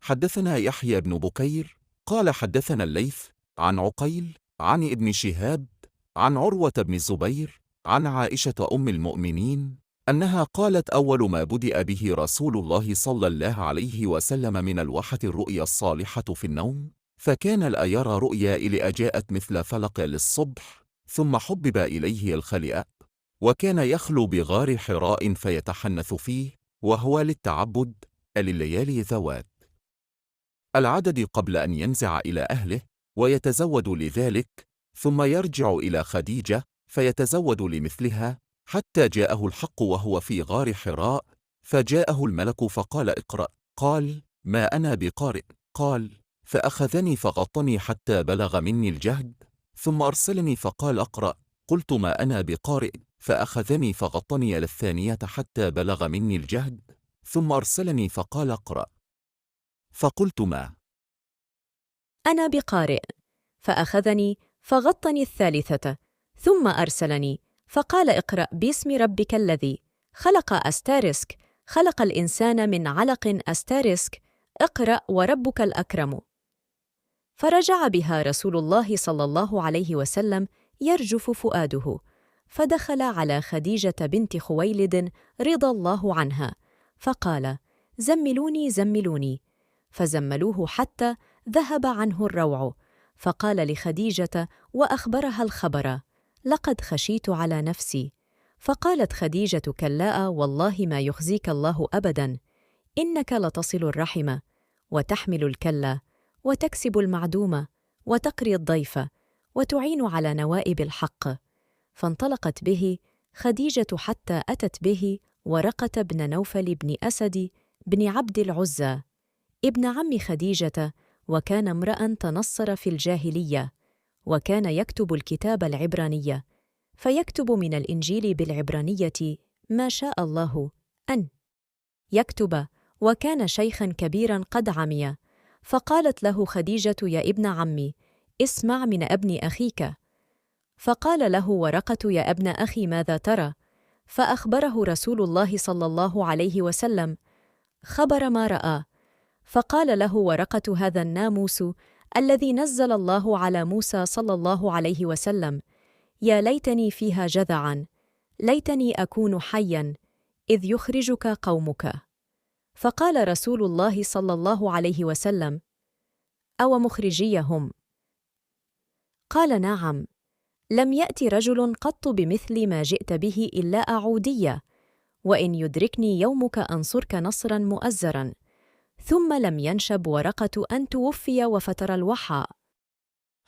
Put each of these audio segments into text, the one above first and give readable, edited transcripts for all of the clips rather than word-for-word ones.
حدثنا يحيى بن بكير قال حدثنا الليث عن عقيل عن ابن شهاب عن عروة بن الزبير عن عائشة أم المؤمنين أنها قالت: أول ما بدأ به رسول الله صلى الله عليه وسلم من الوحي الرؤيا الصالحة في النوم، فكان لا يرى رؤيا إلى جاءت مثل فلق للصبح، ثم حبب إليه الخلئاء، وكان يخلو بغار حراء فيتحنث فيه، وهو للتعبد لليالي ذوات العدد قبل أن ينزع إلى أهله ويتزود لذلك، ثم يرجع إلى خديجة فيتزود لمثلها، حتى جاءه الحق وهو في غار حراء، فجاءه الملك فقال: اقرأ. قال: ما أنا بقارئ. قال: فأخذني فغطني حتى بلغ مني الجهد، ثم أرسلني فقال: اقرأ. قلت: ما أنا بقارئ. فأخذني فغطني للثانية حتى بلغ مني الجهد، ثم أرسلني فقال: اقرأ. فقلت: ما أنا بقارئ. فأخذني فغطني الثالثة، ثم أرسلني فقال: اقرأ باسم ربك الذي خلق أستارسك، خلق الإنسان من علق أستارسك، اقرأ وربك الأكرم. فرجع بها رسول الله صلى الله عليه وسلم يرجف فؤاده، فدخل على خديجة بنت خويلد رضي الله عنها، فقال: زملوني زملوني. فزملوه حتى ذهب عنه الروع، فقال لخديجة وأخبرها الخبر: لقد خشيت على نفسي. فقالت خديجة: كلا والله ما يخزيك الله أبدا، إنك لتصل الرحم، وتحمل الكلا، وتكسب المعدوم، وتقري الضيف، وتعين على نوائب الحق. فانطلقت به خديجة حتى أتت به ورقة بن نوفل بن أسد بن عبد العزى ابن عم خديجة، وكان امرأ تنصر في الجاهلية، وكان يكتب الكتاب العبرانية، فيكتب من الإنجيل بالعبرانية ما شاء الله أن يكتب، وكان شيخا كبيرا قد عمي. فقالت له خديجة: يا ابن عمي، اسمع من ابن أخيك. فقال له ورقة: يا ابن أخي، ماذا ترى؟ فأخبره رسول الله صلى الله عليه وسلم خبر ما رأى. فقال له ورقة: هذا الناموس الذي نزل الله على موسى صلى الله عليه وسلم، يا ليتني فيها جذعا، ليتني أكون حيا إذ يخرجك قومك. فقال رسول الله صلى الله عليه وسلم: أو مخرجيهم؟ قال: نعم، لم يأت رجل قط بمثل ما جئت به إلا أعودية، وإن يدركني يومك أنصرك نصرا مؤزرا. ثم لم ينشب ورقة أن توفي وفتر الوحى.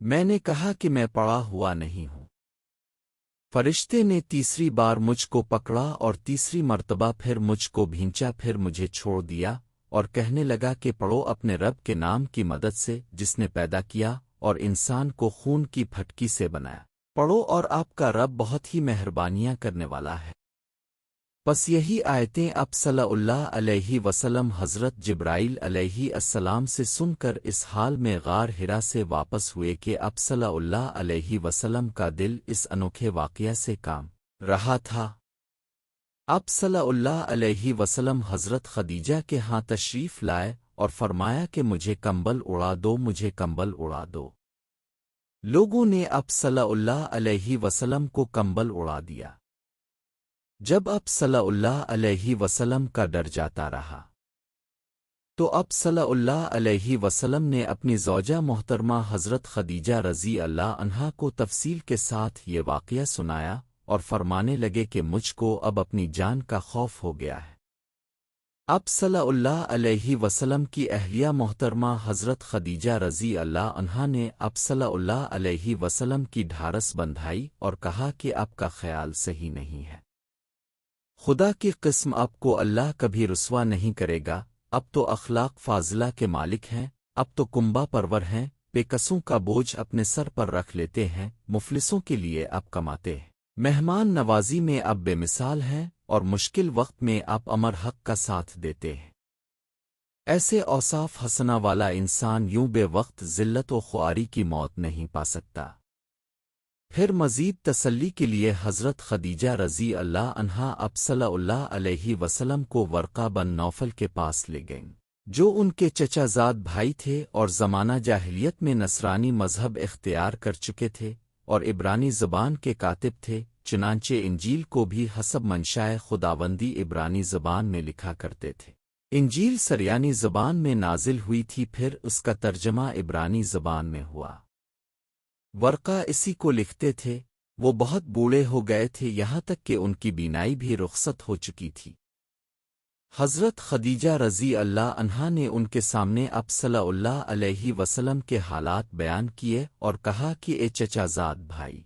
میں نے کہا کہ میں پڑا ہوا نہیں ہوں۔ فرشتے نے تیسری بار مجھ کو پکڑا اور تیسری مرتبہ پھر مجھ کو بھینچا، پھر مجھے چھوڑ دیا اور کہنے لگا کہ پڑھو اپنے رب کے نام کی مدد سے جس نے پیدا کیا اور انسان کو خون کی پھٹکی سے بنایا، پڑھو اور آپ کا رب بہت ہی مہربانیاں کرنے والا ہے۔ پس یہی آیتیں اب صلی اللہ علیہ وسلم حضرت جبرائیل علیہ السلام سے سن کر اس حال میں غار ہرا سے واپس ہوئے کہ اب صلی اللہ علیہ وسلم کا دل اس انوکھے واقعہ سے کام رہا تھا۔ اب صلی اللہ علیہ وسلم حضرت خدیجہ کے ہاں تشریف لائے اور فرمایا کہ مجھے کمبل اڑا دو، مجھے کمبل اڑا دو۔ لوگوں نے اب صلی اللہ علیہ وسلم کو کمبل اڑا دیا۔ جب اب صلی اللہ علیہ وسلم کا ڈر جاتا رہا تو اب صلی اللہ علیہ وسلم نے اپنی زوجہ محترمہ حضرت خدیجہ رضی اللہ عنہا کو تفصیل کے ساتھ یہ واقعہ سنایا اور فرمانے لگے کہ مجھ کو اب اپنی جان کا خوف ہو گیا ہے۔ اب صلی اللہ علیہ وسلم کی اہلیہ محترمہ حضرت خدیجہ رضی اللہ عنہا نے اب صلی اللہ علیہ وسلم کی ڈھارس بندھائی اور کہا کہ آپ کا خیال صحیح نہیں ہے، خدا کی قسم آپ کو اللہ کبھی رسوا نہیں کرے گا، اب تو اخلاق فاضلہ کے مالک ہیں، اب تو کنبہ پرور ہیں، بے کسوں کا بوجھ اپنے سر پر رکھ لیتے ہیں، مفلسوں کے لیے آپ کماتے ہیں، مہمان نوازی میں آپ بے مثال ہیں اور مشکل وقت میں آپ امر حق کا ساتھ دیتے ہیں۔ ایسے اوصاف حسنہ والا انسان یوں بے وقت ذلت و خواری کی موت نہیں پا سکتا۔ پھر مزید تسلی کے لیے حضرت خدیجہ رضی اللہ عنہا اب صلی اللہ علیہ وسلم کو ورقہ بن نوفل کے پاس لے گئیں، جو ان کے چچا زاد بھائی تھے اور زمانہ جاہلیت میں نصرانی مذہب اختیار کر چکے تھے اور عبرانی زبان کے کاتب تھے، چنانچہ انجیل کو بھی حسب منشائے خداوندی عبرانی زبان میں لکھا کرتے تھے۔ انجیل سریانی زبان میں نازل ہوئی تھی، پھر اس کا ترجمہ عبرانی زبان میں ہوا۔ ورقہ اسی کو لکھتے تھے۔ وہ بہت بوڑھے ہو گئے تھے، یہاں تک کہ ان کی بینائی بھی رخصت ہو چکی تھی۔ حضرت خدیجہ رضی اللہ عنہا نے ان کے سامنے اب صلی اللہ علیہ وسلم کے حالات بیان کیے اور کہا کہ اے چچا زاد بھائی،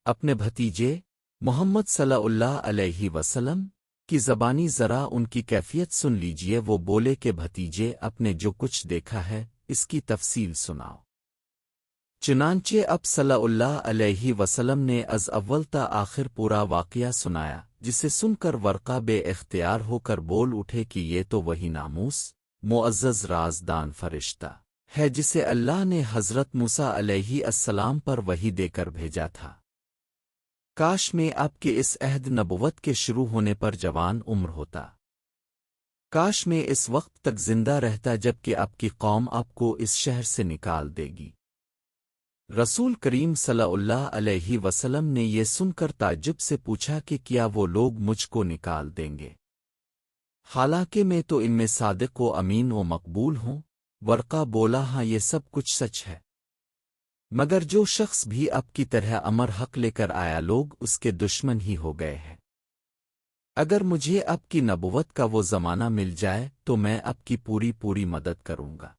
اپنے بھتیجے محمد صلی اللہ علیہ وسلم کی زبانی ذرا ان کی کیفیت سن لیجئے۔ وہ بولے کہ بھتیجے، اپنے جو کچھ دیکھا ہے اس کی تفصیل سناؤ۔ چنانچہ اب صلی اللہ علیہ وسلم نے از اول تا آخر پورا واقعہ سنایا، جسے سن کر ورقہ بے اختیار ہو کر بول اٹھے کہ یہ تو وہی ناموس معزز رازدان فرشتہ ہے جسے اللہ نے حضرت موسیٰ علیہ السلام پر وحی دے کر بھیجا تھا۔ کاش میں آپ کے اس عہد نبوت کے شروع ہونے پر جوان عمر ہوتا، کاش میں اس وقت تک زندہ رہتا جبکہ آپ کی قوم آپ کو اس شہر سے نکال دے گی۔ رسول کریم صلی اللہ علیہ وسلم نے یہ سن کر تعجب سے پوچھا کہ کیا وہ لوگ مجھ کو نکال دیں گے، حالانکہ میں تو ان میں صادق و امین و مقبول ہوں؟ ورقہ بولا، ہاں یہ سب کچھ سچ ہے، مگر جو شخص بھی آپ کی طرح امر حق لے کر آیا لوگ اس کے دشمن ہی ہو گئے ہیں۔ اگر مجھے آپ کی نبوت کا وہ زمانہ مل جائے تو میں آپ کی پوری مدد کروں گا۔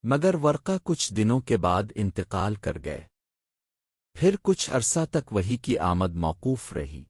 مگر ورقہ کچھ دنوں کے بعد انتقال کر گئے، پھر کچھ عرصہ تک وحی کی آمد موقوف رہی۔